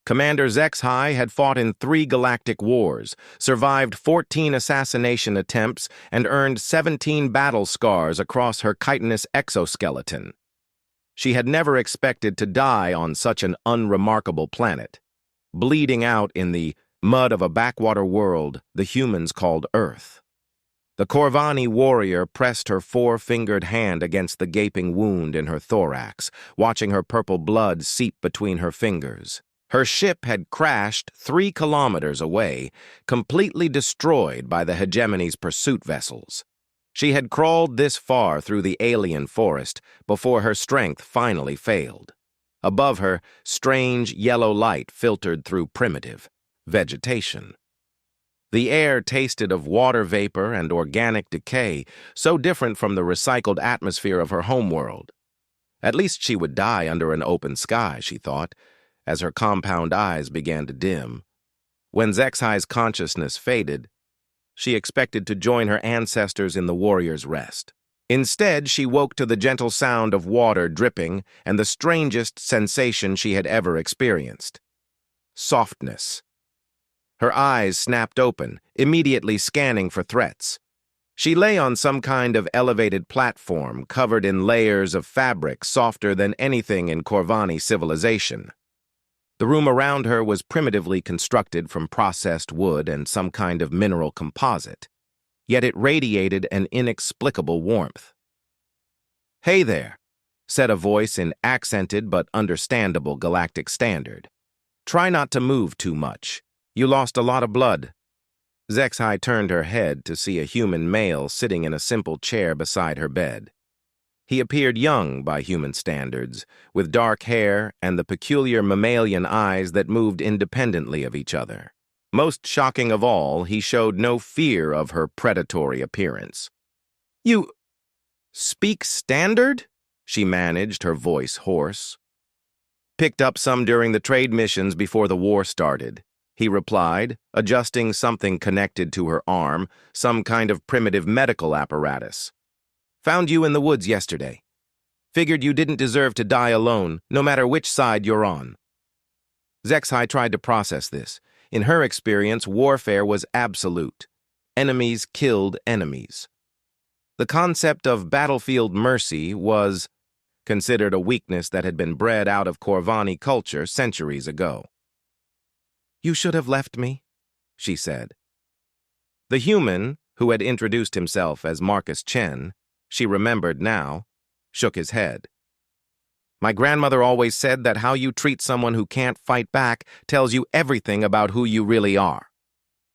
Commander HFY had fought in 3 galactic wars, survived 14 assassination attempts, and earned 17 battle scars across her chitinous exoskeleton. She had never expected to die on such an unremarkable planet, bleeding out in the mud of a backwater world the humans called Earth. The Corvani warrior pressed her 4-fingered hand against the gaping wound in her thorax, watching her purple blood seep between her fingers. Her ship had crashed 3 kilometers away, completely destroyed by the hegemony's pursuit vessels. She had crawled this far through the alien forest before her strength finally failed. Above her, strange yellow light filtered through primitive vegetation. The air tasted of water vapor and organic decay, so different from the recycled atmosphere of her homeworld. At least she would die under an open sky, she thought, as her compound eyes began to dim. When HFY's consciousness faded, she expected to join her ancestors in the warrior's rest. Instead, she woke to the gentle sound of water dripping and the strangest sensation she had ever experienced: softness. Her eyes snapped open, immediately scanning for threats. She lay on some kind of elevated platform covered in layers of fabric softer than anything in Corvani civilization. The room around her was primitively constructed from processed wood and some kind of mineral composite, yet it radiated an inexplicable warmth. "Hey there," said a voice in accented but understandable galactic standard. "Try not to move too much. You lost a lot of blood." HFY turned her head to see a human male sitting in a simple chair beside her bed. He appeared young by human standards, with dark hair and the peculiar mammalian eyes that moved independently of each other. Most shocking of all, he showed no fear of her predatory appearance. "You speak standard?" she managed, her voice hoarse. "Picked up some during the trade missions before the war started," he replied, adjusting something connected to her arm, some kind of primitive medical apparatus. "Found you in the woods yesterday. Figured you didn't deserve to die alone, no matter which side you're on." HFY tried to process this. In her experience, warfare was absolute. Enemies killed enemies. The concept of battlefield mercy was considered a weakness that had been bred out of Corvani culture centuries ago. "You should have left me," she said. The human, who had introduced himself as Marcus Chen, she remembered now, shook his head. "My grandmother always said that how you treat someone who can't fight back tells you everything about who you really are."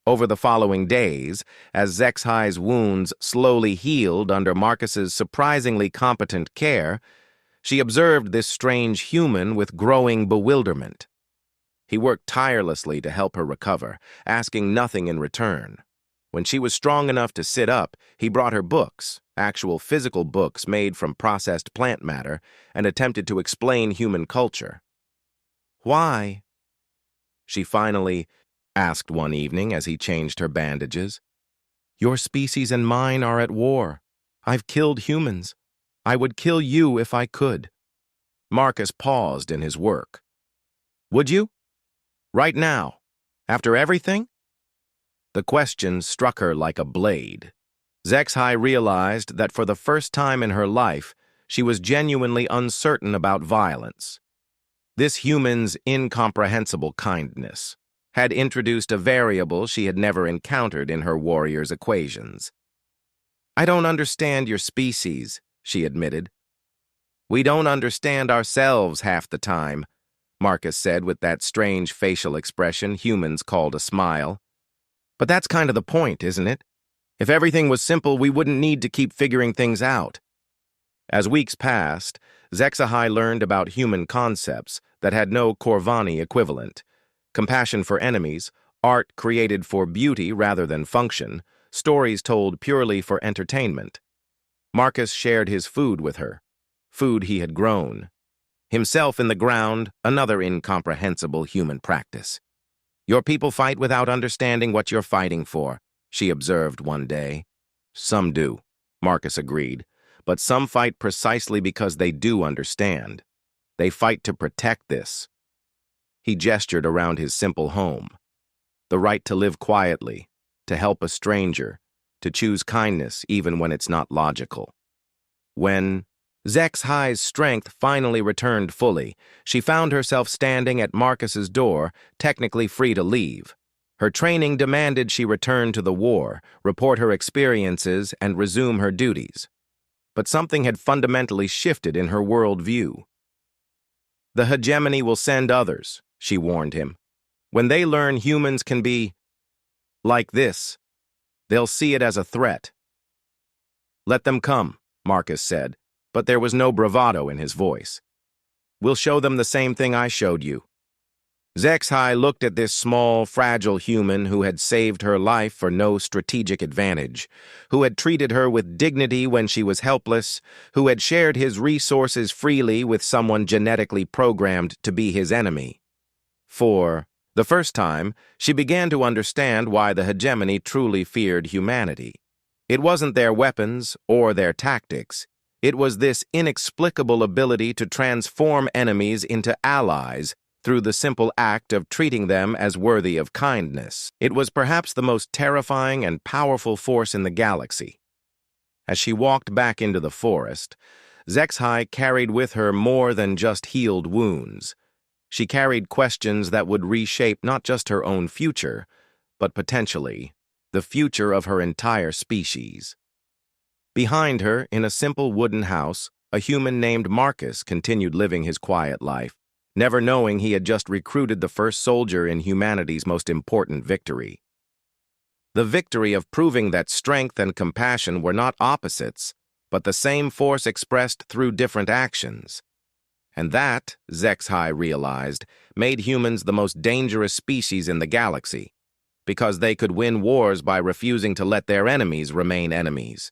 Over the following days, as HFY's wounds slowly healed under Marcus's surprisingly competent care, she observed this strange human with growing bewilderment. He worked tirelessly to help her recover, asking nothing in return. When she was strong enough to sit up, he brought her books, actual physical books made from processed plant matter, and attempted to explain human culture. "Why?" she finally asked one evening as he changed her bandages. "Your species and mine are at war. I've killed humans. I would kill you if I could." Marcus paused in his work. "Would you? Right now? After everything?" The question struck her like a blade. HFY realized that for the first time in her life, she was genuinely uncertain about violence. This human's incomprehensible kindness had introduced a variable she had never encountered in her warrior's equations. "I don't understand your species," she admitted. "We don't understand ourselves half the time," Marcus said with that strange facial expression humans called a smile. "But that's kind of the point, isn't it? If everything was simple, we wouldn't need to keep figuring things out." As weeks passed, HFY learned about human concepts that had no Corvani equivalent: compassion for enemies, art created for beauty rather than function, stories told purely for entertainment. Marcus shared his food with her, food he had grown. Himself in the ground, another incomprehensible human practice. "Your people fight without understanding what you're fighting for," she observed one day. "Some do," Marcus agreed, "but some fight precisely because they do understand. They fight to protect this." He gestured around his simple home. The right to live quietly, to help a stranger, to choose kindness even when it's not logical. When HFY's strength finally returned fully, she found herself standing at Marcus's door, technically free to leave. Her training demanded she return to the war, report her experiences, and resume her duties. But something had fundamentally shifted in her worldview. The hegemony will send others, she warned him. When they learn humans can be like this, they'll see it as a threat. Let them come, Marcus said, but there was no bravado in his voice. We'll show them the same thing I showed you. HFY looked at this small, fragile human who had saved her life for no strategic advantage, who had treated her with dignity when she was helpless, who had shared his resources freely with someone genetically programmed to be his enemy. For the first time, she began to understand why the hegemony truly feared humanity. It wasn't their weapons or their tactics. It was this inexplicable ability to transform enemies into allies through the simple act of treating them as worthy of kindness. It was perhaps the most terrifying and powerful force in the galaxy. As she walked back into the forest, HFY carried with her more than just healed wounds. She carried questions that would reshape not just her own future, but potentially the future of her entire species. Behind her, in a simple wooden house, a human named Marcus continued living his quiet life, never knowing he had just recruited the first soldier in humanity's most important victory. The victory of proving that strength and compassion were not opposites, but the same force expressed through different actions. And that, HFY realized, made humans the most dangerous species in the galaxy, because they could win wars by refusing to let their enemies remain enemies.